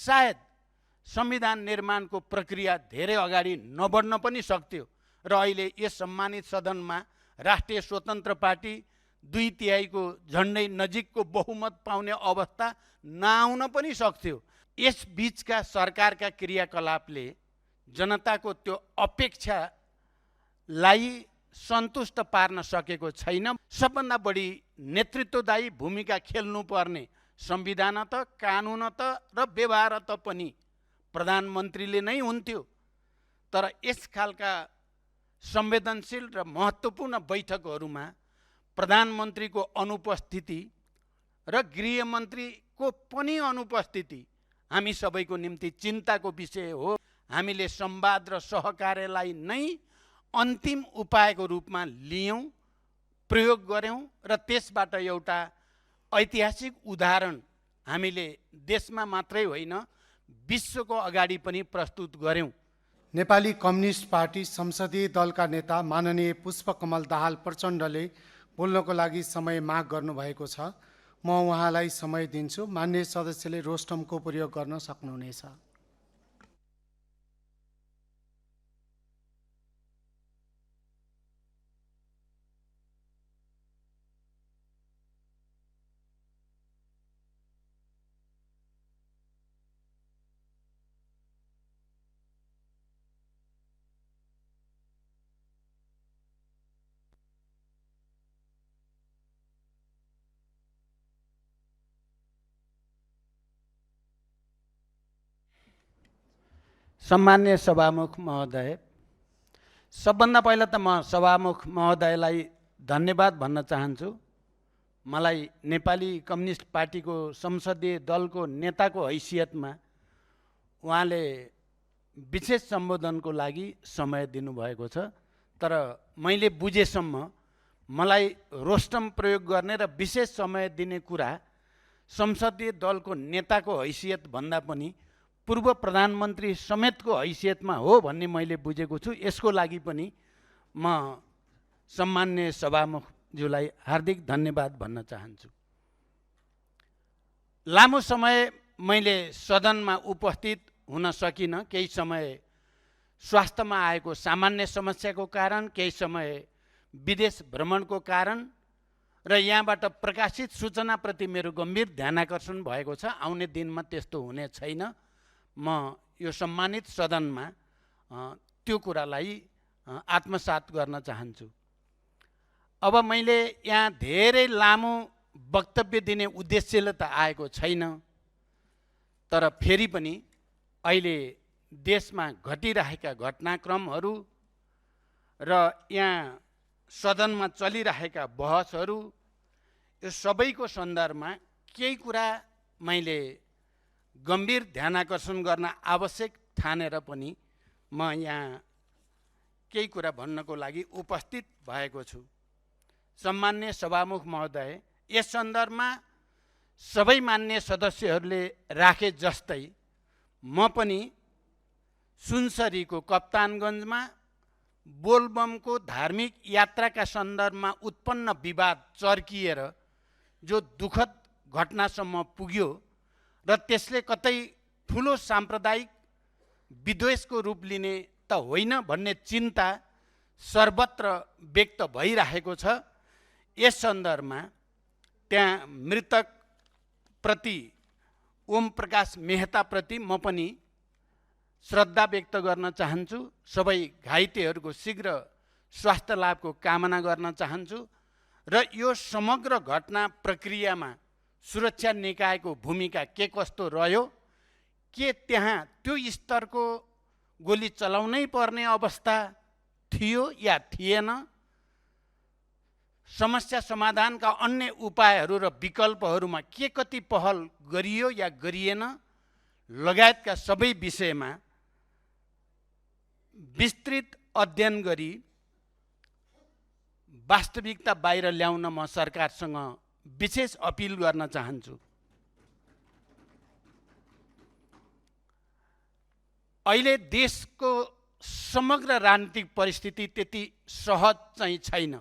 सायद संविधान निर्माणको प्रक्रिया धेरै अगाडि नबढ्न पनि सक्थ्यो र अहिले यस सम्मानित सदनमा राष्ट्रिय स्वतन्त्र पार्टी 2/3 झन्डै नजिकको बहुमत पाउने अवस्था नआउन पनि सक्थ्यो। यस बीचका सरकारका क्रियाकलापले जनताको त्यो अपेक्षालाई सन्तुष्ट पार्न सकेको छैन। सबभन्दा बढी नेतृत्वदायी भूमिका खेल्नुपर्ने संविधानत, कानुनत र व्यवहारत पनि प्रधानमन्त्रीले नै हुन्थ्यो। तर यस खालका संवेदनशील र महत्त्वपूर्ण बैठकहरूमा प्रधानमन्त्रीको अनुपस्थिति र गृहमन्त्रीको पनि अनुपस्थिति हामी सबैको निम्ति चिन्ताको विषय हो। हामीले संवाद र सहकार्यलाई नै अन्तिम उपायको रूपमा लियौँ, प्रयोग गर्यौँ र त्यसबाट एउटा ऐतिहासिक उदाहरण हामीले देशमा मात्रै होइन विश्वको अगाडि पनि प्रस्तुत गर्यौँ। नेपाली कम्युनिस्ट पार्टी संसदीय दलका नेता माननीय पुष्पकमल दाहाल प्रचण्डले बोल्नको लागि समय माग गर्नुभएको छ। म उहाँलाई समय दिन्छु। मान्य सदस्यले रोस्टमको प्रयोग गर्न सक्नुहुनेछ। सम्मान्य सभामुख महोदय, सबभन्दा पहिला त म सभामुख महोदयलाई धन्यवाद भन्न चाहन्छु। मलाई नेपाली कम्युनिस्ट पार्टीको संसदीय दलको नेताको हैसियतमा उहाँले विशेष सम्बोधनको लागि समय दिनुभएको छ। तर मैले बुझेसम्म मलाई रोस्टम प्रयोग गर्ने र विशेष समय दिने कुरा संसदीय दलको नेताको हैसियत भन्दा पनि पूर्व प्रधानमन्त्री समेतको हैसियतमा हो भन्ने मैले बुझेको छु। यसको लागि पनि म सम्मान्य सभामुखज्यूलाई हार्दिक धन्यवाद भन्न चाहन्छु। लामो समय मैले सदनमा उपस्थित हुन सकिनँ। केही समय स्वास्थ्यमा आएको सामान्य समस्याको कारण, केही समय विदेश भ्रमणको कारण र यहाँबाट प्रकाशित सूचनाप्रति मेरो गम्भीर ध्यानाकर्षण भएको छ। आउने दिनमा त्यस्तो हुने छैन। म यो सम्मानित सदनमा त्यो कुरालाई आत्मसात गर्न चाहन्छु। अब मैले यहाँ धेरै लामो वक्तव्य दिने उद्देश्यले त आएको छैन, तर फेरि पनि अहिले देशमा घटिरहेका घटनाक्रमहरू र यहाँ सदनमा चलिरहेका बहसहरू, यो सबैको सन्दर्भमा केही कुरा मैले गम्भीर ध्यानाकर्षण गर्न आवश्यक ठानेर पनि म यहाँ केही कुरा भन्नको लागि उपस्थित भएको छु। सम्मान्य सभामुख महोदय, यस सन्दर्भमा सबै मान्य सदस्यहरूले राखे जस्तै म पनि सुनसरीको कप्तानगञ्जमा बोलबमको धार्मिक यात्राका सन्दर्भमा उत्पन्न विवाद चर्किएर जो दुःखद घटनासम्म पुग्यो र त्यसले कतै ठुलो साम्प्रदायिक विद्वेषको रूप लिने त होइन भन्ने चिन्ता सर्वत्र व्यक्त भइरहेको छ। यस सन्दर्भमा त्यहाँ मृतक प्रति ओम प्रकाश मेहताप्रति म पनि श्रद्धा व्यक्त गर्न चाहन्छु। सबै घाइतेहरूको शीघ्र स्वास्थ्य लाभको कामना गर्न चाहन्छु र यो समग्र घटना प्रक्रियामा सुरक्षा निकायको भूमिका के कस्तो रह्यो, के त्यहाँ त्यो स्तरको गोली चलाउनै पर्ने अवस्था थियो या थिएन, समस्या समाधानका अन्य उपायहरू र विकल्पहरूमा के कति पहल गरियो या गरिएन लगायतका सबै विषयमा विस्तृत अध्ययन गरी वास्तविकता बाहिर ल्याउन म सरकारसँग विशेष अपिल गर्न चाहन्छु। अहिले देशको समग्र राजनीतिक परिस्थिति त्यति सहज चाहिँ छैन।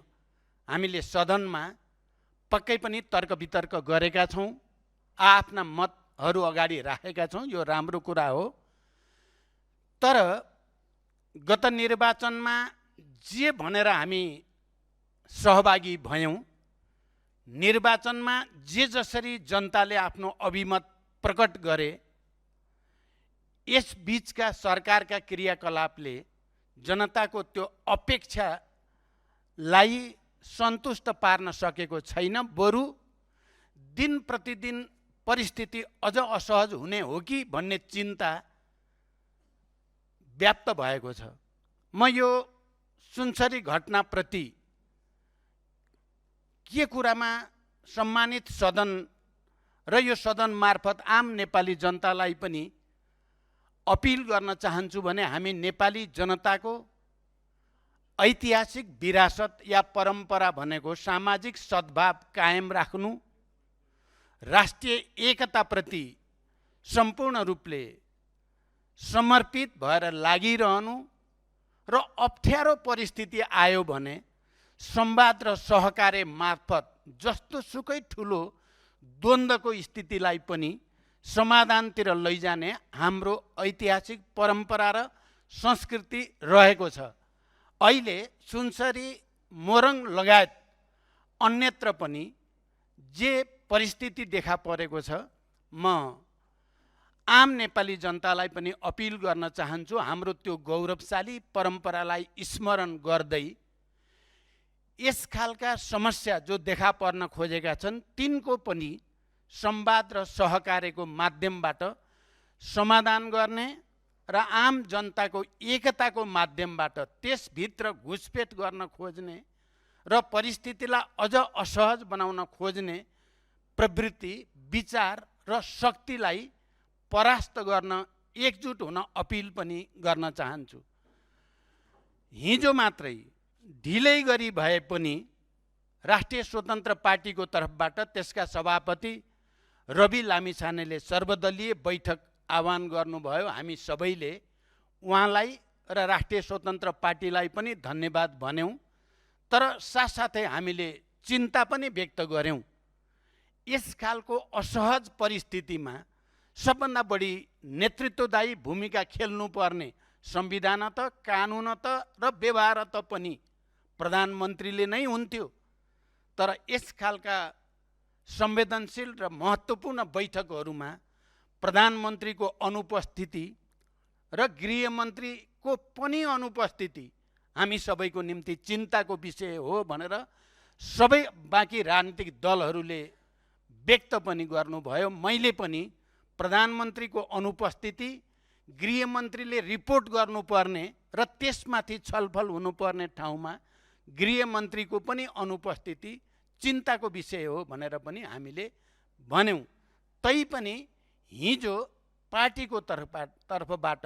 हामीले सदनमा पक्कै पनि तर्क वितर्क गरेका छौँ, आफ्ना मत हरू अगाडि राखेका छौँ, यो राम्रो कुरा हो। तर गत निर्वाचनमा जे भनेर हामी सहभागी भयौँ, निर्वाचनमा जे जसरी जनताले आफ्नो अभिमत प्रकट गरे, यस बीचका सरकारका क्रियाकलापले जनताको त्यो अपेक्षालाई सन्तुष्ट पार्न सकेको छैन। बरु दिन प्रतिदिन परिस्थिति अझ असहज हुने हो कि भन्ने चिन्ता व्याप्त भएको छ। म यो सुनसरी घटनाप्रति के कुरामा सम्मानित सदन र यो सदन मार्फत आम नेपाली जनतालाई पनि अपिल गर्न चाहन्छु भने हामी नेपाली जनताको ऐतिहासिक विरासत या परम्परा भनेको सामाजिक सद्भाव कायम राख्नु, राष्ट्रिय एकताप्रति सम्पूर्ण रूपले समर्पित भएर लागिरहनु र अप्ठ्यारो परिस्थिति आयो भने संवाद र सहकार्य मार्फत जस्तो सुकै ठुलो द्वन्द्वको स्थितिलाई पनि समाधानतिर लैजाने हाम्रो ऐतिहासिक परम्परा र संस्कृति रहेको छ। अहिले सुनसरी, मोरङ लगायत अन्यत्र पनि जे परिस्थिति देखा परेको छ, म आम नेपाली जनतालाई पनि अपिल गर्न चाहन्छु, हाम्रो त्यो गौरवशाली परम्परालाई स्मरण गर्दै यस खालका समस्या जो देखा पर्न खोजेका छन् तिनको पनि संवाद र सहकार्यको माध्यमबाट समाधान गर्ने र आम जनताको एकताको माध्यमबाट त्यसभित्र घुसपेट गर्न खोज्ने र परिस्थितिलाई अझ असहज बनाउन खोज्ने प्रवृत्ति, विचार र शक्तिलाई परास्त गर्न एकजुट हुन अपिल पनि गर्न चाहन्छु। हिजो मात्रै ढिलै गरी भए पनि राष्ट्रिय स्वतन्त्र पार्टीको तर्फबाट त्यसका सभापति रवि लामिछानेले सर्वदलीय बैठक आह्वान गर्नुभयो। हामी सबैले उहाँलाई र राष्ट्रिय स्वतन्त्र पार्टीलाई पनि धन्यवाद भन्यौँ। तर साथसाथै हामीले चिन्ता पनि व्यक्त गर्यौँ। यस खालको असहज परिस्थितिमा सबभन्दा बढी नेतृत्वदायी भूमिका खेल्नुपर्ने संविधान त, कानुन त र व्यवहार त पनि प्रधानमन्त्रीले नै हुन्थ्यो। तर यस खालका संवेदनशील र महत्त्वपूर्ण बैठकहरूमा प्रधानमन्त्रीको अनुपस्थिति र गृहमन्त्रीको पनि अनुपस्थिति हामी सबैको निम्ति चिन्ताको विषय हो भनेर सबै बाँकी राजनीतिक दलहरूले व्यक्त पनि गर्नुभयो। मैले पनि प्रधानमन्त्रीको अनुपस्थिति, गृहमन्त्रीले रिपोर्ट गर्नुपर्ने र त्यसमाथि छलफल हुनुपर्ने ठाउँमा गृहमन्त्रीको पनि अनुपस्थिति चिन्ताको विषय हो भनेर पनि हामीले भन्यौँ। तैपनि हिजो पार्टीको तर्फबाट,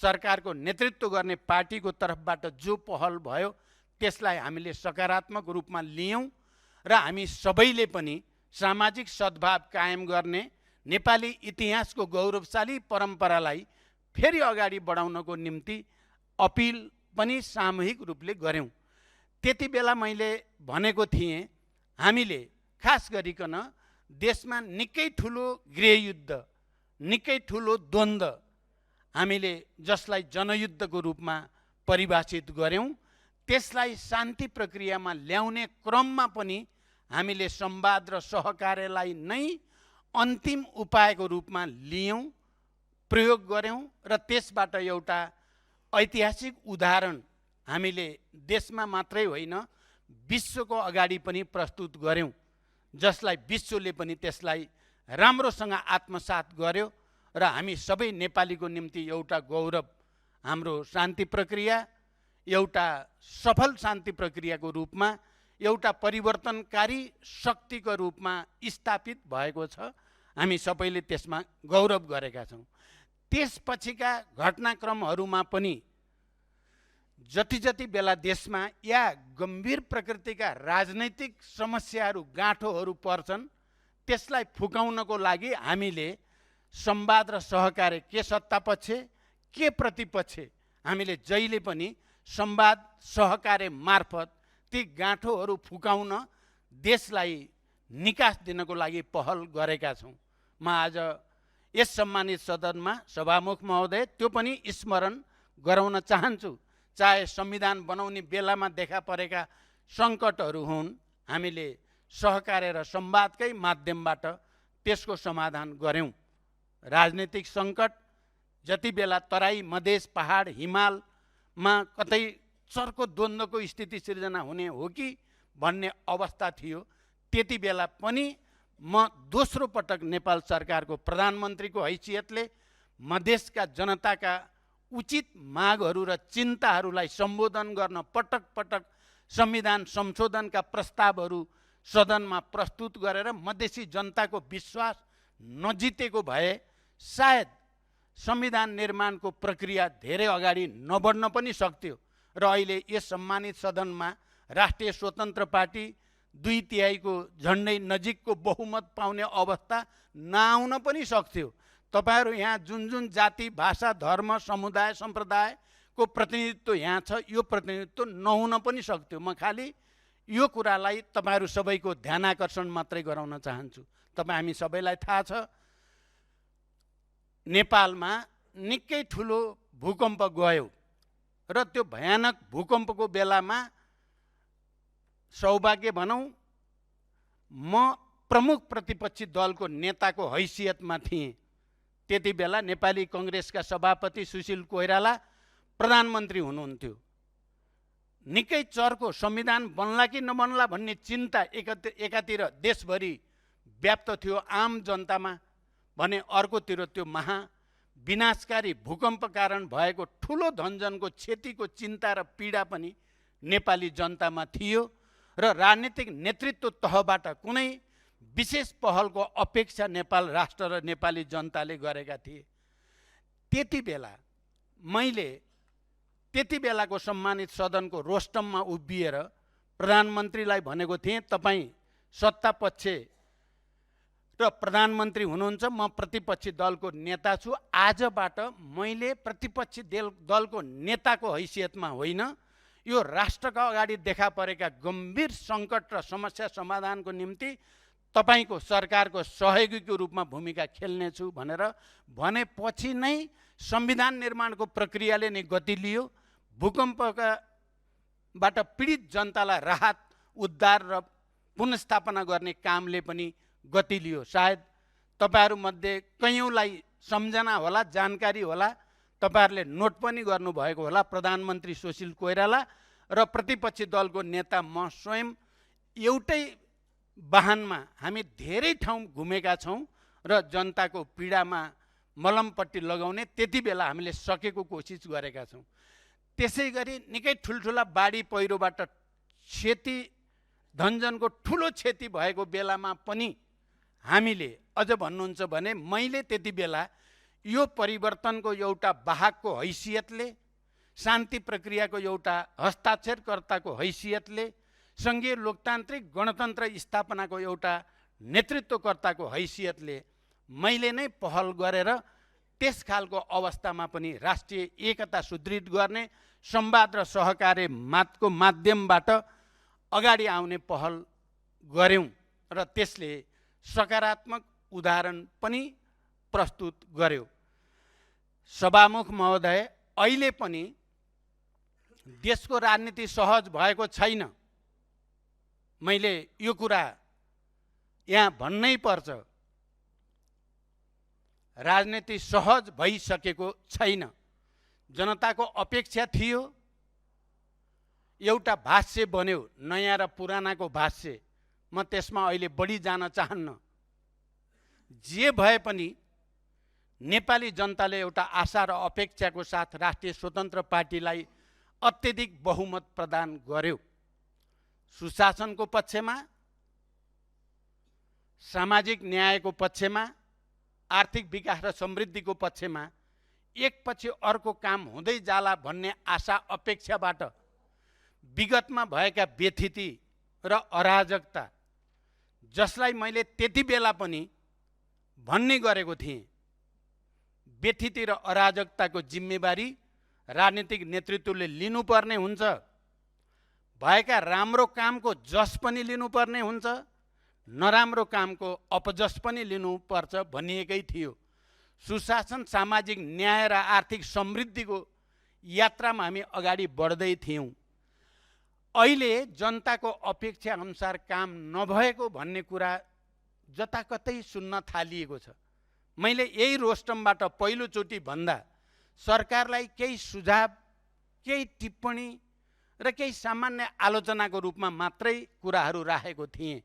सरकारको नेतृत्व गर्ने पार्टीको तर्फबाट जो पहल भयो त्यसलाई हामीले सकारात्मक रूपमा लियौँ र हामी सबैले पनि सामाजिक सद्भाव कायम गर्ने नेपाली इतिहासको गौरवशाली परम्परालाई फेरि अगाडि बढाउनको निम्ति अपिल पनि सामूहिक रूपले गर्यौँ। त्यति बेला मैले भनेको थिएँ, हामीले खास गरिकन देशमा निकै ठुलो गृहयुद्ध, निकै ठुलो द्वन्द्व हामीले जसलाई जनयुद्धको रूपमा परिभाषित गर्यौँ, त्यसलाई शान्ति प्रक्रियामा ल्याउने क्रममा पनि हामीले संवाद र सहकार्यलाई नै अन्तिम उपायको रूपमा लियौँ, प्रयोग गर्यौँ र त्यसबाट एउटा ऐतिहासिक उदाहरण हामीले देशमा मात्रै होइन विश्वको अगाडि पनि प्रस्तुत गर्यौँ, जसलाई विश्वले पनि त्यसलाई राम्रोसँग आत्मसात गर्यो र हामी सबै नेपालीको निम्ति एउटा गौरव, हाम्रो शान्ति प्रक्रिया एउटा सफल शान्ति प्रक्रियाको रूपमा, एउटा परिवर्तनकारी शक्तिको रूपमा स्थापित भएको छ। हामी सबैले त्यसमा गौरव गरेका छौँ। त्यसपछिका घटनाक्रमहरूमा पनि जति जति बेला देशमा या गम्भीर प्रकृतिका राजनैतिक समस्याहरू, गाँठोहरू पर्छन्, त्यसलाई फुकाउनको लागि हामीले संवाद र सहकार्य, के सत्तापक्ष के प्रतिपक्ष, हामीले जहिले पनि संवाद सहकार्य मार्फत ती गाँठोहरू फुकाउन, देशलाई निकास दिनको लागि पहल गरेका छौँ। म आज यस सम्मानित सदनमा सभामुख महोदय त्यो पनि स्मरण गराउन चाहन्छु। चाहे संविधान बनाउने बेलामा देखा परेका सङ्कटहरू हुन्, हामीले सहकार्य र संवादकै माध्यमबाट त्यसको समाधान गऱ्यौँ। राजनीतिक सङ्कट जति बेला तराई, मधेस, पहाड, हिमालमा कतै चर्को द्वन्द्वको स्थिति सिर्जना हुने हो कि भन्ने अवस्था थियो, त्यति बेला पनि म दोस्रो पटक नेपाल सरकारको प्रधानमन्त्रीको हैसियतले मधेसका जनताका उचित मागहरू र चिन्ताहरूलाई सम्बोधन गर्न पटक पटक संविधान संशोधनका प्रस्तावहरू सदनमा प्रस्तुत गरेर मधेसी जनताको विश्वास नजितेको भए सायद संविधान निर्माणको प्रक्रिया धेरै अगाडि नबढ्न पनि सक्थ्यो र अहिले यस सम्मानित सदनमा राष्ट्रिय स्वतन्त्र पार्टी 2/3 झन्डै नजिकको बहुमत पाउने अवस्था नआउन पनि सक्थ्यो। तपाईहरू यहाँ जुन जुन जाति, भाषा, धर्म, समुदाय, सम्प्रदायको प्रतिनिधित्व यहाँ छ, यो प्रतिनिधित्व नहुन पनि सक्थ्यो। म खालि यो कुरालाई तपाईहरू सबैको ध्यानाकर्षण मात्रै गराउन चाहन्छु। हामी सबैलाई थाहा छ, नेपालमा निकै ठुलो भूकम्प गयो र त्यो भयानक भूकम्पको बेलामा सौभाग्य भनौँ म प्रमुख प्रतिपक्षी दलको नेताको हैसियतमा थिएँ। त्यति बेला नेपाली कङ्ग्रेसका सभापति सुशील कोइराला प्रधानमन्त्री हुनुहुन्थ्यो। निकै चर्को संविधान बन्ला कि नबन्ला भन्ने चिन्ता एकातिर देशभरि व्याप्त थियो आम जनतामा भने, अर्कोतिर त्यो महा विनाशकारी भूकम्प कारण भएको ठुलो धनजनको क्षतिको चिन्ता र पीडा पनि नेपाली जनतामा थियो र राजनीतिक नेतृत्व तहबाट कुनै विशेष पहलको अपेक्षा नेपाल राष्ट्र र नेपाली जनताले गरेका थिए। त्यति बेला मैले त्यति बेलाको सम्मानित सदनको रोस्टममा उभिएर प्रधानमन्त्रीलाई भनेको थिएँ, तपाईँ सत्ता पक्ष र प्रधानमन्त्री हुनुहुन्छ, म प्रतिपक्षी दलको नेता छु। आजबाट मैले प्रतिपक्षी दलको नेताको हैसियतमा होइन, यो राष्ट्रका अगाडि देखा परेका गम्भीर सङ्कट र समस्या समाधानको निम्ति तपाईँको सरकारको सहयोगीको रूपमा भूमिका खेल्नेछु भनेर भनेपछि नै संविधान निर्माणको प्रक्रियाले नै गति लियो। भूकम्पबाट पीडित जनतालाई राहत, उद्धार र पुनर्स्थापना गर्ने कामले पनि गति लियो। सायद तपाईहरूमध्ये कयौँलाई सम्झना होला, जानकारी होला, तपाईहरूले नोट पनि गर्नुभएको होला। प्रधानमन्त्री सुशील कोइराला र प्रतिपक्षी दलको नेता म स्वयं एउटै वाहनमा हामी धेरै ठाउँ घुमेका छौँ र जनताको पीडामा मलमपट्टि लगाउने त्यति बेला हामीले सकेको कोसिस गरेका छौँ। त्यसै गरी निकै ठुल्ठुला बाढी पहिरोबाट क्षति, धनजनको ठुलो क्षति भएको बेलामा पनि हामीले अझ भन्नुहुन्छ भने मैले त्यति बेला यो परिवर्तनको एउटा वाहकको हैसियतले, शान्ति प्रक्रियाको एउटा हस्ताक्षरकर्ताको हैसियतले, सङ्घीय लोकतान्त्रिक गणतन्त्र स्थापनाको एउटा नेतृत्वकर्ताको हैसियतले मैले नै पहल गरेर त्यस खालको अवस्थामा पनि राष्ट्रिय एकता सुदृढ गर्ने, संवाद र सहकार्यको माध्यमबाट अगाडि आउने पहल गऱ्यौँ र त्यसले सकारात्मक उदाहरण पनि प्रस्तुत गर्यो। सभामुख महोदय, अहिले पनि देशको राजनीति सहज भएको छैन। मैले यो कुरा यहाँ भन्नै पर्छ, राजनीति सहज भइसकेको छैन। जनताको अपेक्षा थियो, एउटा भाष्य बन्यो, नयाँ र पुरानाको भाष्य। म त्यसमा अहिले बढी जान चाहन्न। जे भए पनि नेपाली जनताले एउटा आशा र अपेक्षाको साथ राष्ट्रिय स्वतन्त्र पार्टीलाई अत्यधिक बहुमत प्रदान गर्यो। सुशासनको पक्षमा, सामाजिक न्यायको पक्षमा, आर्थिक विकास र समृद्धिको पक्षमा एकपछि अर्को काम हुँदै जाला भन्ने आशा अपेक्षाबाट विगतमा भएका व्यथिति र अराजकता, जसलाई मैले त्यति बेला पनि भन्ने गरेको थिएँ, व्यथिति र अराजकताको जिम्मेवारी राजनीतिक नेतृत्वले लिनुपर्ने हुन्छ। भएका राम्रो कामको जस पनि लिनुपर्ने हुन्छ, नराम्रो कामको अपजस पनि लिनुपर्छ भनिएकै थियो। सुशासन, सामाजिक न्याय र आर्थिक समृद्धिको यात्रामा हामी अगाडि बढ्दै थियौँ। अहिले जनताको अपेक्षा अनुसार काम नभएको भन्ने कुरा जताकतै सुन्न थालिएको छ। मैले यही रोस्टमबाट पहिलोचोटि भन्दा सरकारलाई केही सुझाव, केही टिप्पणी र केही सामान्य आलोचनाको रूपमा मात्रै कुराहरू राखेको थिएँ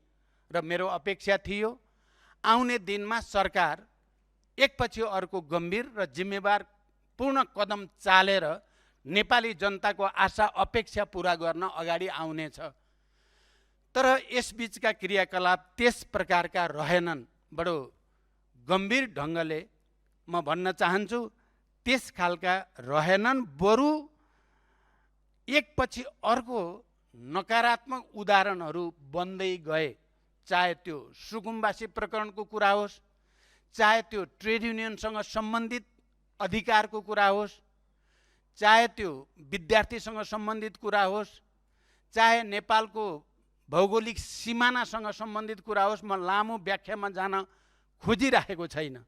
र मेरो अपेक्षा थियो आउने दिनमा सरकार एकपछि अर्को गम्भीर र जिम्मेवार पूर्ण कदम चालेर नेपाली जनताको आशा अपेक्षा पुरा गर्न अगाडि आउनेछ। तर यसबीचका क्रियाकलाप त्यस प्रकारका रहेनन्। बडो गम्भीर ढङ्गले म भन्न चाहन्छु त्यस खालका रहेनन्। बरु एकपछि अर्को नकारात्मक उदाहरणहरू बन्दै गए। चाहे त्यो सुकुम्बासी प्रकरणको कुरा होस्, चाहे त्यो ट्रेड युनियनसँग सम्बन्धित अधिकारको कुरा होस्, चाहे त्यो विद्यार्थीसँग सम्बन्धित कुरा होस्, चाहे नेपालको भौगोलिक सिमानासँग सम्बन्धित कुरा होस्। म लामो व्याख्यामा जान खोजिराखेको छैन।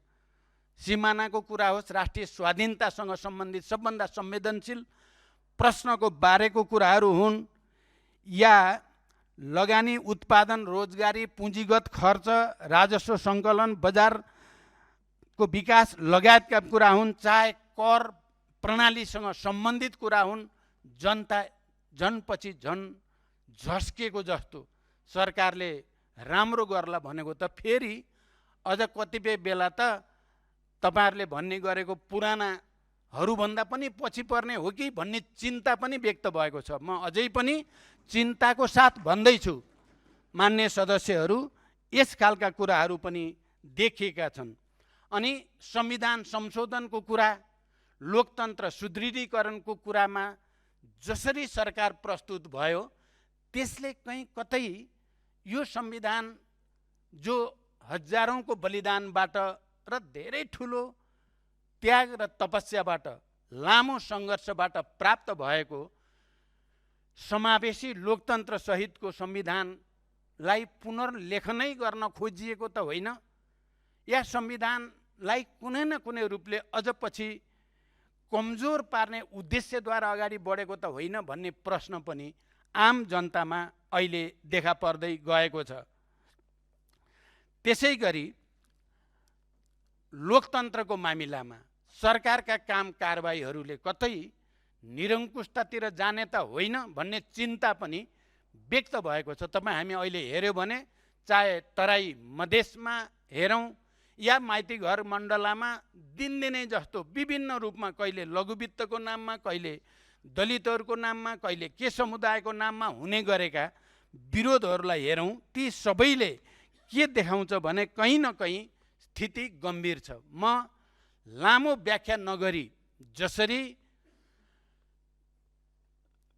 सिमानाको कुरा होस्, राष्ट्रिय स्वाधीनतासँग सम्बन्धित सबभन्दा संवेदनशील प्रश्नको बारेको कुराहरू हुन्, या लगानी, उत्पादन, रोजगारी, पुँजीगत खर्च, राजस्व सङ्कलन, बजारको विकास लगायतका कुरा हुन्, चाहे कर प्रणालीसँग सम्बन्धित कुरा हुन्, जनता झनपछि झन झस्केको जस्तो सरकारले राम्रो गर्ला भनेको त फेरि अझ कतिपय बेला त तपाईहरुले भन्ने गरेको पुरानाहरूभन्दा पनि पछि पर्ने हो कि भन्ने चिन्ता पनि व्यक्त भएको छ। म अझै पनि चिन्ताको साथ भन्दैछु, मान्य सदस्यहरू, यस खालका कुराहरू पनि देखिएका छन्। अनि संविधान संशोधनको कुरा, लोकतन्त्र सुदृढीकरणको कुरामा जसरी सरकार प्रस्तुत भयो त्यसले कहीँ कतै यो संविधान जो हजारौंको बलिदानबाट र धेरै ठुलो त्याग र तपस्याबाट, लामो सङ्घर्षबाट प्राप्त भएको समावेशी लोकतन्त्र सहितको संविधानलाई पुनर्लेखनै गर्न खोजिएको त होइन, या संविधानलाई कुनै न कुनै रूपले अझ पछि कमजोर पार्ने उद्देश्यद्वारा अगाडि बढेको त होइन भन्ने प्रश्न पनि आम जनतामा अहिले देखा पर्दै गएको छ। त्यसै गरी लोकतन्त्रको मामिलामा सरकारका काम कारबाहीहरूले कतै निरङ्कुशतातिर जाने त होइन भन्ने चिन्ता पनि व्यक्त भएको छ। तपाईँ हामी अहिले हेर्यो भने चाहे तराई मधेसमा हेरौँ या माइती घर मण्डलामा दिनदिनै जस्तो विभिन्न रूपमा, कहिले लघुवित्तको नाममा, कहिले दलितहरूको नाममा, कहिले के समुदायको नाममा हुने गरेका विरोधहरूलाई हेरौँ, ती सबैले के देखाउँछ भने कहीँ न कहीँ स्थिति गम्भीर छ। म लामो व्याख्या नगरी जसरी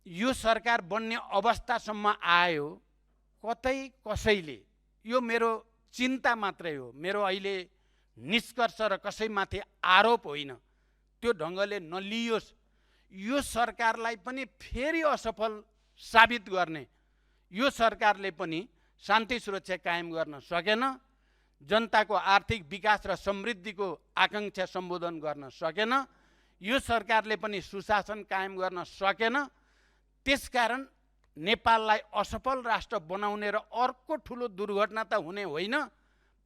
यो सरकार बन्ने अवस्थासम्म आयो, कतै कसैले, यो मेरो चिन्ता मात्रै हो, मेरो अहिले निष्कर्ष र कसैमाथि आरोप होइन, त्यो ढङ्गले नलियोस्। यो सरकारलाई पनि फेरि असफल साबित गर्ने, यो सरकारले पनि शान्ति सुरक्षा कायम गर्न सकेन, जनताको आर्थिक विकास र समृद्धिको आकांक्षा सम्बोधन गर्न सकेन, यो सरकारले पनि सुशासन कायम गर्न सकेन। त्यसकारण नेपाललाई असफल राष्ट्र बनाउने र अर्को ठुलो दुर्घटना त हुने होइन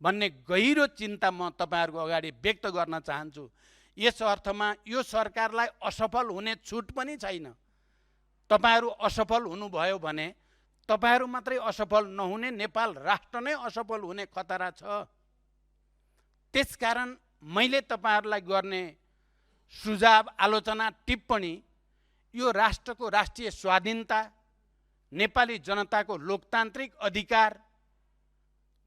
भन्ने गहिरो चिन्ता म तपाईहरुको अगाडि व्यक्त गर्न चाहन्छु। यस अर्थमा यो सरकारलाई असफल हुने छुट पनि छैन। तपाईहरु असफल हुनुभयो भने तपाईहरु मात्रै असफल नहुने, नेपाल राष्ट्र नै असफल हुने खतरा छ। त्यसकारण मैले तपाईहरुलाई गर्ने सुझाव, आलोचना, टिप्पणी यो राष्ट्रको राष्ट्रिय स्वाधीनता, नेपाली जनताको लोकतान्त्रिक अधिकार,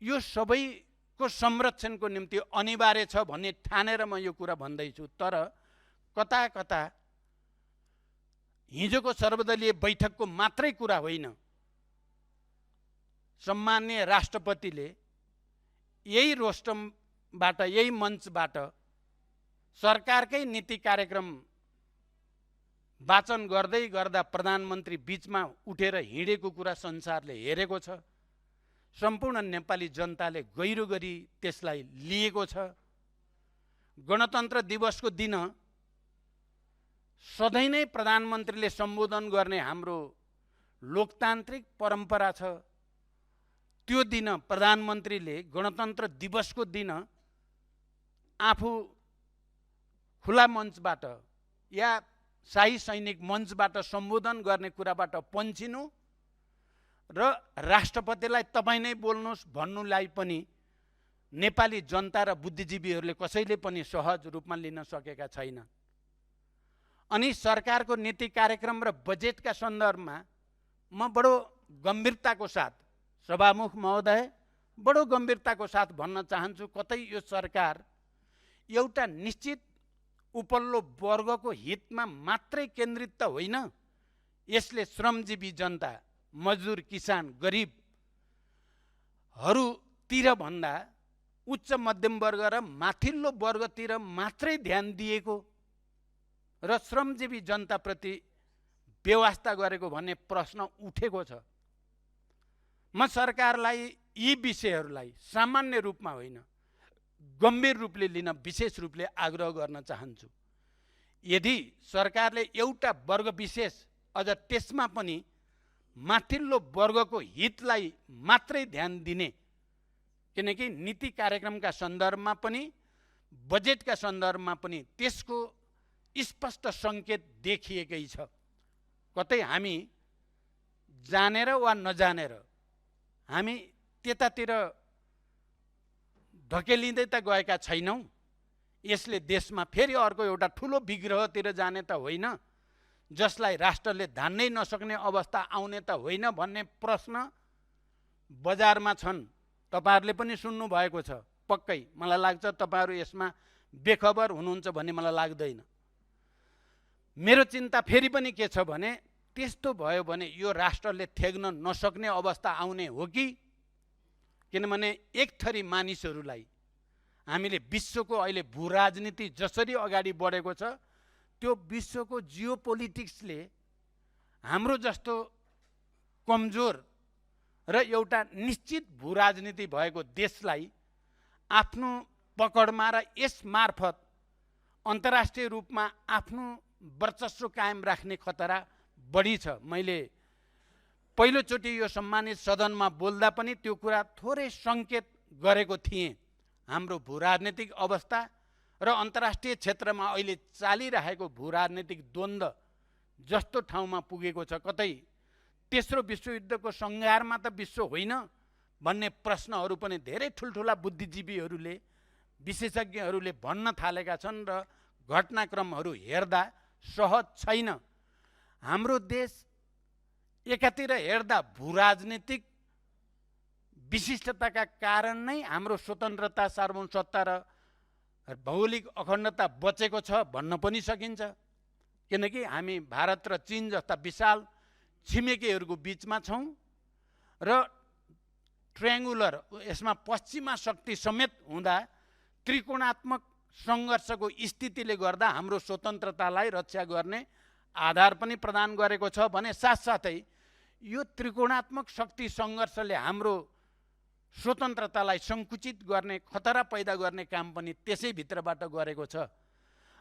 यो सबैको संरक्षणको निम्ति अनिवार्य छ भन्ने ठानेर म यो कुरा भन्दैछु। तर कता कता हिजोको सर्वदलीय बैठकको मात्रै कुरा होइन, सम्माननीय राष्ट्रपतिले यही रोस्टमबाट, यही मञ्चबाट सरकारकै नीति कार्यक्रम वाचन गर्दै गर्दा प्रधानमन्त्री बीचमा उठेर हिँडेको कुरा संसारले हेरेको छ। सम्पूर्ण नेपाली जनताले गहिरो गरी त्यसलाई लिएको छ। गणतन्त्र दिवसको दिन सधैँ नै प्रधानमन्त्रीले सम्बोधन गर्ने हाम्रो लोकतान्त्रिक परम्परा छ। त्यो दिन प्रधानमन्त्रीले गणतन्त्र दिवसको दिन आफू खुला मञ्चबाट या शाही सैनिक मञ्चबाट सम्बोधन गर्ने कुराबाट पन्छिनु र राष्ट्रपतिलाई तपाईँ नै बोल्नुहोस् भन्नुलाई पनि नेपाली जनता र बुद्धिजीवीहरूले कसैले पनि सहज रूपमा लिन सकेका छैनन्। अनि सरकारको नीति कार्यक्रम र बजेटका सन्दर्भमा म बडो गम्भीरताको साथ, सभामुख महोदय, बडो गम्भीरताको साथ भन्न चाहन्छु, कतै यो सरकार एउटा निश्चित उपल्लो वर्गको हितमा मात्रै केन्द्रित त होइन, यसले श्रमजीवी जनता, मजदुर, किसान, गरिबहरूतिर भन्दा उच्च मध्यम वर्ग र माथिल्लो वर्गतिर मात्रै ध्यान दिएको र श्रमजीवी जनताप्रति बेवास्ता गरेको भन्ने प्रश्न उठेको छ। म सरकारलाई यी विषयहरूलाई सामान्य रूपमा होइन, गम्भीर रूपले लिन विशेष रूपले आग्रह गर्न चाहन्छु। यदि सरकारले एउटा वर्ग विशेष अझ त्यसमा पनि माथिल्लो वर्गको हितलाई मात्रै ध्यान दिने, किनकि नीति कार्यक्रमका सन्दर्भमा पनि बजेटका सन्दर्भमा पनि त्यसको स्पष्ट सङ्केत देखिएकै छ। कतै हामी जानेर वा नजानेर हामी त्यतातिर धकेलिँदै त गएका छैनौँ। यसले देशमा फेरि अर्को एउटा ठुलो विग्रहतिर जाने त होइन, जसलाई राष्ट्रले धान्नै नसक्ने अवस्था आउने त होइन भन्ने प्रश्न बजारमा छन्। तपाईहरूले पनि सुन्नु भएको छ पक्कै। मलाई लाग्छ तपाईहरू यसमा बेखबर हुनुहुन्छ भन्ने मलाई लाग्दैन। मेरो चिन्ता फेरि पनि के छ भने, त्यस्तो भयो भने यो राष्ट्रले थेग्न नसक्ने अवस्था आउने हो कि, किनभने एक थरी मानिसहरूलाई हामीले विश्वको अहिले भू राजनीति जसरी अगाडि बढेको छ, त्यो विश्वको जियो पोलिटिक्सले हाम्रो जस्तो कमजोर र एउटा निश्चित भू राजनीति भएको देशलाई आफ्नो पकडमा र यस मार्फत अन्तर्राष्ट्रिय रूपमा आफ्नो वर्चस्व कायम राख्ने खतरा बढी छ। मैले पहिलोचोटि यो सम्मानित सदनमा बोल्दा पनि त्यो कुरा थोरै सङ्केत गरेको थिएँ। हाम्रो भू राजनीतिक अवस्था र अन्तर्राष्ट्रिय क्षेत्रमा अहिले चालिरहेको भू राजनीतिक द्वन्द्व जस्तो ठाउँमा पुगेको छ, कतै तेस्रो विश्वयुद्धको सङ्घारमा त विश्व होइन भन्ने प्रश्नहरू पनि धेरै ठुल्ठुला बुद्धिजीवीहरूले, विशेषज्ञहरूले भन्न थालेका छन् र घटनाक्रमहरू हेर्दा सहज छैन। हाम्रो देश एकातिर हेर्दा भू राजनीतिक विशिष्टताका कारण नै हाम्रो स्वतन्त्रता, सार्वभौमसत्ता र भौगोलिक अखण्डता बचेको छ भन्न पनि सकिन्छ। किनकि हामी भारत र चीन जस्ता विशाल छिमेकीहरूको बिचमा छौँ र ट्रायङ्गुलर, यसमा पश्चिमा शक्ति समेत हुँदा त्रिकोणात्मक सङ्घर्षको स्थितिले गर्दा हाम्रो स्वतन्त्रतालाई रक्षा गर्ने आधार पनि प्रदान गरेको छ भने साथसाथै यो त्रिकोणात्मक शक्ति सङ्घर्षले हाम्रो स्वतन्त्रतालाई सङ्कुचित गर्ने, खतरा पैदा गर्ने काम पनि त्यसै भित्रबाट गरेको छ।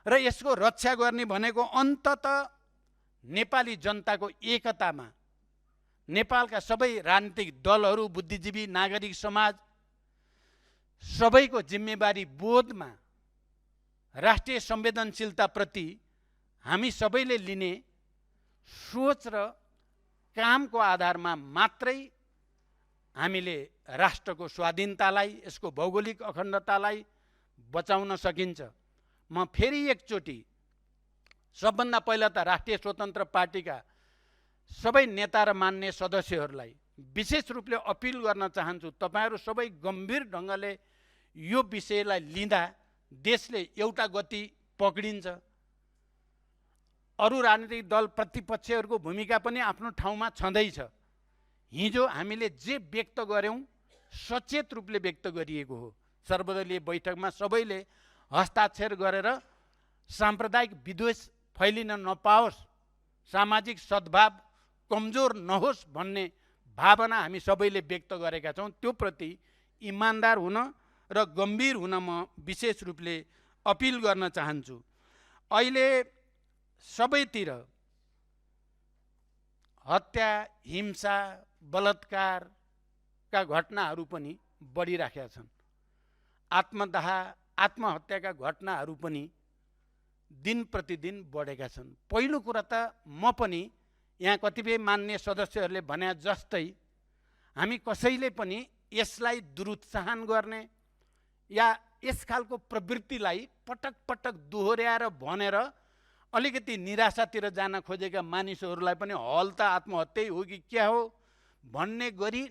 र यसको रक्षा गर्ने भनेको अन्ततः नेपाली जनताको एकतामा, नेपालका सबै राजनीतिक दलहरू, बुद्धिजीवी, नागरिक समाज सबैको जिम्मेवारी बोधमा, राष्ट्रिय संवेदनशीलताप्रति हामी सबैले लिने सोच र कामको आधारमा मात्रै हामीले राष्ट्रको स्वाधीनतालाई, यसको भौगोलिक अखण्डतालाई बचाउन सकिन्छ। म फेरि एकचोटि सबभन्दा पहिला त राष्ट्रिय स्वतन्त्र पार्टीका सबै नेता र मान्य सदस्यहरूलाई विशेष रूपले अपिल गर्न चाहन्छु, तपाईहरू सबै गम्भीर ढङ्गले यो विषयलाई लिँदा देशले एउटा गति पक्रिन्छ। अरू राजनीतिक दल प्रतिपक्षहरूको भूमिका पनि आफ्नो ठाउँमा छँदैछ। हिजो हामीले जे व्यक्त गर्यौँ सचेत रूपले व्यक्त गरिएको हो। सर्वदलीय बैठकमा सबैले हस्ताक्षर गरेर साम्प्रदायिक विद्वेष फैलिन नपाओस्, सामाजिक सद्भाव कमजोर नहोस् भन्ने भावना हामी सबैले व्यक्त गरेका छौँ। त्यो प्रति इमान्दार हुन र गम्भीर हुन म विशेष रूपले अपिल गर्न चाहन्छु। अहिले सबैतिर हत्या, हिंसा, बलात्कारका घटनाहरू पनि बढिराखेका छन्। आत्महत्याका घटनाहरू पनि दिन प्रतिदिन बढेका छन्। पहिलो कुरा त म पनि यहाँ कतिपय मान्य सदस्यहरूले भने जस्तै हामी कसैले पनि यसलाई दुरुत्साहन गर्ने या यस खालको प्रवृत्तिलाई पटक पटक दोहोर्याएर भनेर अलिकति निराशातिर जान खोजेका मानिसहरूलाई पनि हल त आत्महत्यै हो कि क्या हो भन्ने गरी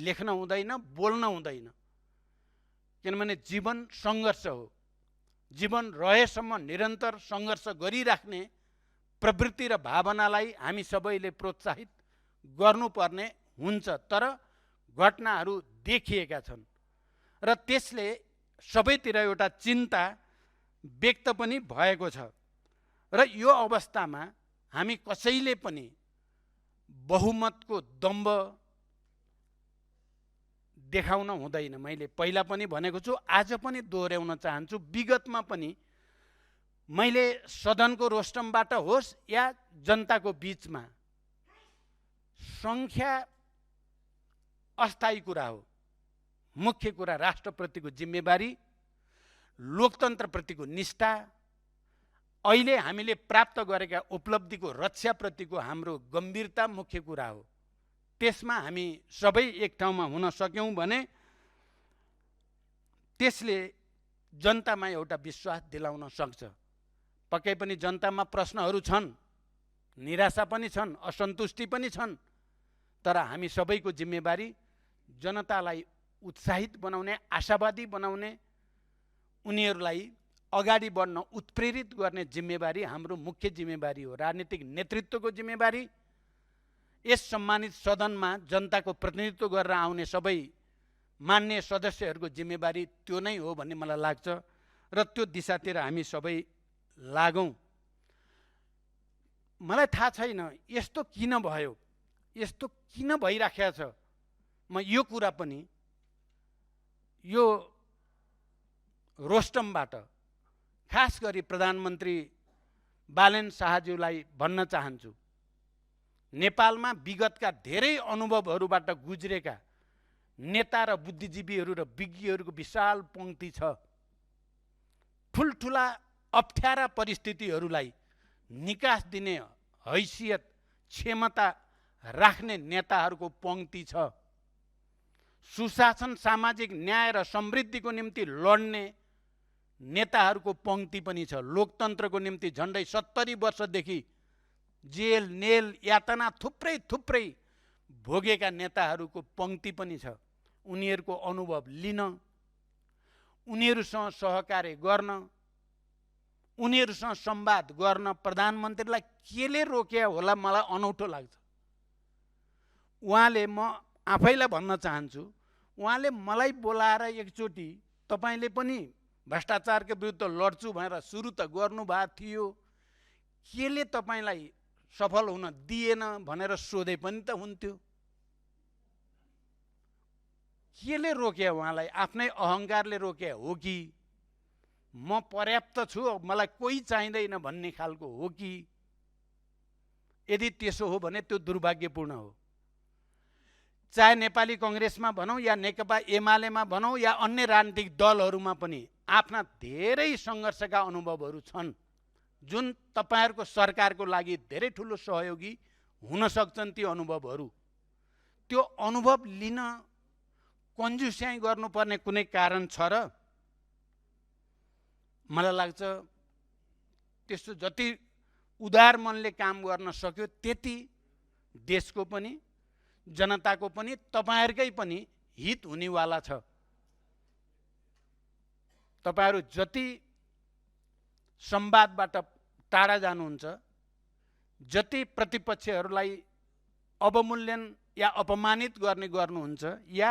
लेख्न हुँदैन, बोल्न हुँदैन। किनभने जीवन सङ्घर्ष हो। जीवन रहेसम्म निरन्तर सङ्घर्ष गरिराख्ने प्रवृत्ति र भावनालाई हामी सबैले प्रोत्साहित गर्नुपर्ने हुन्छ। तर घटनाहरू देखिएका छन् र त्यसले सबैतिर एउटा चिन्ता व्यक्त पनि भएको छ। र यो अवस्थामा हामी कसैले पनि बहुमतको दम्ब देखाउन हुँदैन। मैले पहिला पनि भनेको छु, आज पनि दोहोऱ्याउन चाहन्छु। विगतमा पनि मैले सदनको रोस्टमबाट होस् या जनताको बीचमा, सङ्ख्या अस्थायी कुरा हो। मुख्य कुरा राष्ट्रप्रतिको जिम्मेवारी, लोकतन्त्रप्रतिको निष्ठा, अहिले हामीले प्राप्त गरेका उपलब्धिको रक्षाप्रतिको हाम्रो गम्भीरता मुख्य कुरा हो। त्यसमा हामी सबै एक ठाउँमा हुन सक्यौँ भने त्यसले जनतामा एउटा विश्वास दिलाउन सक्छ। पक्कै पनि जनतामा प्रश्नहरू छन्, निराशा पनि छन्, असन्तुष्टि पनि छन्। तर हामी सबैको जिम्मेवारी जनतालाई उत्साहित बनाउने, आशावादी बनाउने, उनीहरूलाई अगाडि बढ्न उत्प्रेरित गर्ने जिम्मेवारी हाम्रो मुख्य जिम्मेवारी हो। राजनीतिक नेतृत्वको जिम्मेवारी, यस सम्मानित सदनमा जनताको प्रतिनिधित्व गरेर आउने सबै मान्य सदस्यहरूको जिम्मेवारी त्यो नै हो भन्ने मलाई लाग्छ र त्यो दिशातिर हामी सबै लागौँ। मलाई थाहा छैन यस्तो किन भयो, यस्तो किन भइराखेको छ। म यो कुरा पनि यो रोस्टमबाट खास गरी प्रधानमन्त्री बालेन शाहज्यूलाई भन्न चाहन्छु। नेपालमा विगतका धेरै अनुभवहरूबाट गुज्रेका नेता र बुद्धिजीवीहरू र विज्ञहरूको विशाल पङ्क्ति छ। ठुल्ठुला अप्ठ्यारा परिस्थितिहरूलाई निकास दिने हैसियत, क्षमता राख्ने नेताहरूको पङ्क्ति छ। सुशासन, सामाजिक न्याय र समृद्धिको निम्ति लड्ने नेताहरूको पङ्क्ति पनि छ। लोकतन्त्रको निम्ति झन्डै 70 वर्षदेखि जेल, नेल, यातना थुप्रै भोगेका नेताहरूको पङ्क्ति पनि छ। उनीहरूको अनुभव लिन, उनीहरूसँग सहकार्य गर्न, उनीहरूसँग संवाद गर्न प्रधानमन्त्रीलाई केले रोक्या होला मलाई अनौठो लाग्छ। उहाँले, म आफैलाई भन्न चाहन्छु, उहाँले मलाई बोलाएर एकचोटि तपाईँले पनि भ्रष्टाचारको विरुद्ध लड्छु भनेर सुरु त गर्नुभएको थियो, केले तपाईँलाई सफल हुन दिएन भनेर सोधे पनि त हुन्थ्यो। केले रोक्या उहाँलाई? आफ्नै अहङ्कारले रोक्या हो कि म पर्याप्त छु, मलाई कोही चाहिँदैन भन्ने खालको हो कि? यदि त्यसो हो भने त्यो दुर्भाग्यपूर्ण हो। चाहे नेपाली कङ्ग्रेसमा भनौँ या नेकपा एमालेमा भनौँ या अन्य राजनीतिक दलहरूमा पनि आफ्ना धेरै सङ्घर्षका अनुभवहरू छन्, जुन तपाईँहरूको सरकारको लागि धेरै ठुलो सहयोगी हुन सक्छन्। ती अनुभवहरू, त्यो अनुभव लिन कन्जुस्याइ गर्नुपर्ने कुनै कारण छ र? मलाई लाग्छ त्यस्तो जति उदार मनले काम गर्न सक्यो त्यति देशको पनि, जनताको पनि, तपाईँहरूकै पनि हित हुनेवाला छ। तपाईँहरू जति संवादबाट टाढा जानुहुन्छ, जति प्रतिपक्षहरूलाई अवमूल्यन या अपमानित गर्नुहुन्छ या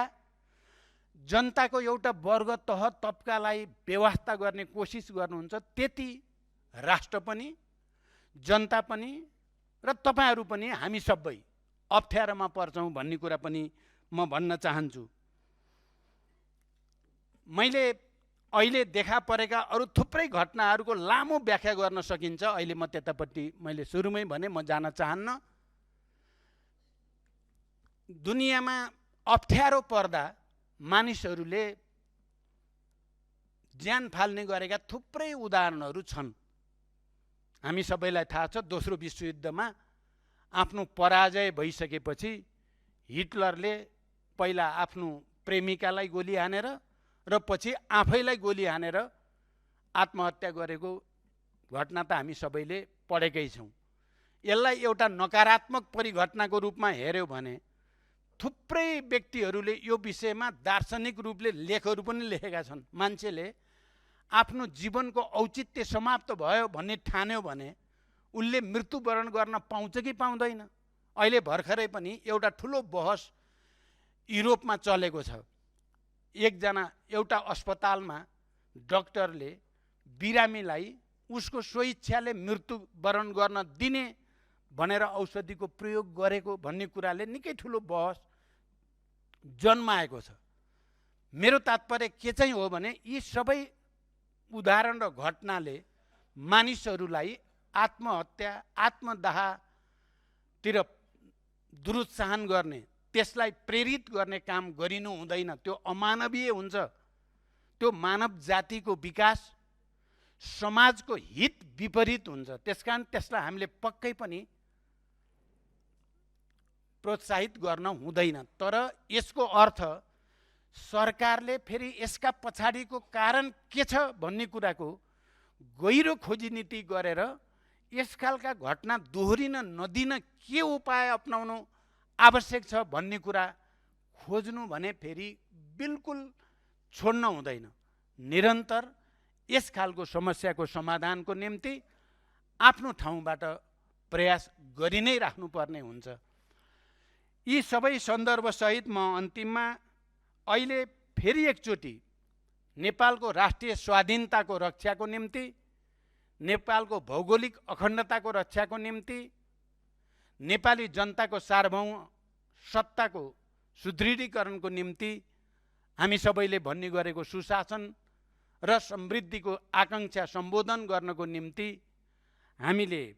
जनताको एउटा वर्ग तह तबकालाई व्यवस्था गर्ने कोसिस गर्नुहुन्छ, त्यति राष्ट्र पनि, जनता पनि र तपाईँहरू पनि, हामी सबै अप्ठ्यारोमा पर्छौँ भन्ने कुरा पनि म भन्न चाहन्छु। मैले अहिले देखा परेका अरू थुप्रै घटनाहरूको लामो व्याख्या गर्न सकिन्छ। अहिले म त्यतापट्टि मैले सुरुमै भने म जान चाहन्न। दुनियाँमा अप्ठ्यारो पर्दा मानिसहरूले ज्यान फाल्ने गरेका थुप्रै उदाहरणहरू छन्। हामी सबैलाई थाहा छ, दोस्रो विश्वयुद्धमा आफ्नो पराजय भइसकेपछि हिटलरले पहिला आफ्नो प्रेमिकालाई गोली हानेर र पछि आफैलाई गोली हानेर आत्महत्या गरेको घटना त हामी सबैले पढेकै छौँ। यसलाई एउटा नकारात्मक परिघटनाको रूपमा हेर्यो भने थुप्रै व्यक्तिहरूले यो विषयमा दार्शनिक रूपले लेखहरू पनि लेखेका छन्। मान्छेले आफ्नो जीवनको औचित्य समाप्त भयो भन्ने ठान्यो भने उसले मृत्युवरण गर्न पाउँछ कि पाउँदैन। अहिले भर्खरै पनि एउटा ठुलो बहस युरोपमा चलेको छ। एउटा अस्पतालमा डाक्टरले बिरामीलाई उसको स्वइच्छाले मृत्युवरण गर्न दिने भनेर औषधिको प्रयोग गरेको भन्ने कुराले निकै ठुलो बहस जन्माएको छ। मेरो तात्पर्य के चाहिँ हो भने यी सबै उदाहरण र घटनाले मानिसहरूलाई आत्महत्या, आत्मदाहतिर दुरुत्साहन गर्ने, त्यसलाई प्रेरित गर्ने काम गरिनु हुँदैन। त्यो अमानवीय हुन्छ। त्यो मानव जातिको विकास, समाजको हित विपरीत हुन्छ। त्यसकारण त्यसलाई हामीले पक्कै पनि प्रोत्साहित गर्न हुँदैन। तर यसको अर्थ सरकारले फेरि यसका पछाडिको कारण के छ भन्ने कुराको गहिरो खोजी नीति गरेर यस खालका घटना दोहोरिन नदिन के उपाय अपनाउनु आवश्यक छ भन्ने कुरा खोज्नु भने फेरि बिल्कुल छोड्न हुँदैन। निरन्तर यस खालको समस्याको समाधानको निम्ति आफ्नो ठाउँबाट प्रयास गरि नै राख्नुपर्ने हुन्छ। यी सबै सन्दर्भसहित म अन्तिममा अहिले फेरि एकचोटि नेपालको राष्ट्रिय स्वाधीनताको रक्षाको निम्ति, नेपालको भौगोलिक अखण्डताको रक्षाको निम्ति, नेपाली जनताको सार्वभौम सत्ताको सुदृढीकरणको निम्ति हामी सबैले भन्ने गरेको सुशासन र समृद्धिको आकाङ्क्षा सम्बोधन गर्नको निम्ति हामीले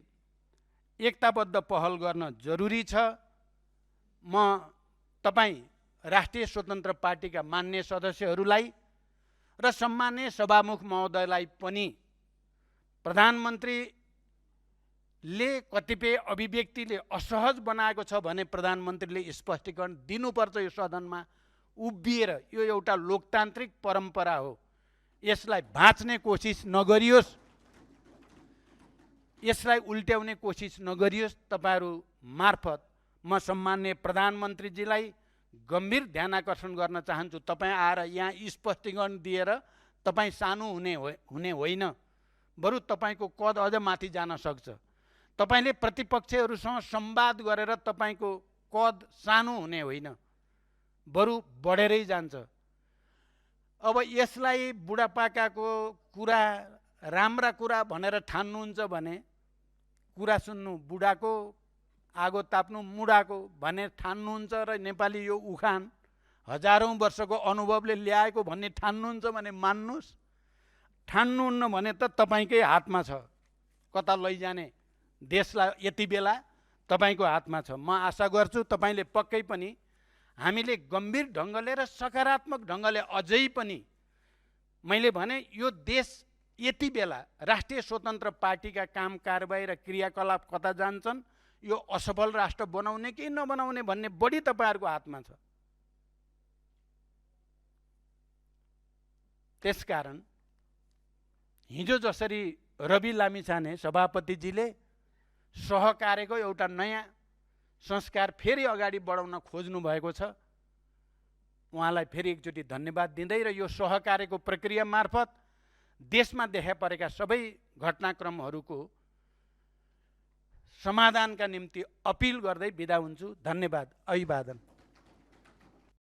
एकताबद्ध पहल गर्न जरुरी छ। म तपाईँ राष्ट्रिय स्वतन्त्र पार्टीका मान्य सदस्यहरूलाई र सम्माननीय सभामुख महोदयलाई पनि प्रधानमन्त्रीले कतिपय अभिव्यक्तिले असहज बनाएको छ भने प्रधानमन्त्रीले स्पष्टीकरण दिनुपर्छ। यो सदनमा उभिएर यो एउटा लोकतान्त्रिक परम्परा हो, यसलाई भाँच्ने कोसिस नगरियोस्, यसलाई उल्ट्याउने कोसिस नगरियोस्। तपाईँहरू मार्फत म सम्माननीय प्रधानमन्त्रीजीलाई गम्भीर ध्यान आकर्षण गर्न चाहन्छु। तपाईँ आएर यहाँ स्पष्टीकरण दिएर तपाईँ सानो हुने होइन, बरु तपाईँको कद अझ माथि जान सक्छ। तपाईँले प्रतिपक्षहरूसँग संवाद गरेर तपाईँको कद सानो हुने होइन, बरु बढेरै जान्छ। अब यसलाई बुढापाकाको कुरा, राम्रा कुरा भनेर ठान्नुहुन्छ भने कुरा सुन्नु बुढाको, आगो ताप्नु मुढाको भनेर ठान्नुहुन्छ र नेपाली यो उखान हजारौँ वर्षको अनुभवले ल्याएको भन्ने ठान्नुहुन्छ भने मान्नुहोस्। ठान्नुहुन्न भने त तपाईँकै हातमा छ, कता लैजाने देशलाई यति बेला तपाईँको हातमा छ। म आशा गर्छु तपाईँले पक्कै पनि हामीले गम्भीर ढङ्गले र सकारात्मक ढङ्गले अझै पनि, मैले भने यो देश यति बेला राष्ट्रिय स्वतन्त्र पार्टीका काम कारबाही र क्रियाकलाप कता जान्छन्, यो असफल राष्ट्र बनाउने कि नबनाउने भन्ने बढी तपाईँहरूको हातमा छ। त्यसकारण हिजो जसरी रवि लामिछाने सभापतिजीले सहकार्यको एउटा नयाँ संस्कार फेरि अगाडि बढाउन खोज्नु भएको छ, उहाँलाई फेरि एकचोटि धन्यवाद दिँदै र यो सहकार्यको प्रक्रिया मार्फत देशमा देखा परेका सबै घटनाक्रमहरूको समाधानका निम्ति अपिल गर्दै बिदा हुन्छु। धन्यवाद। अभिवादन।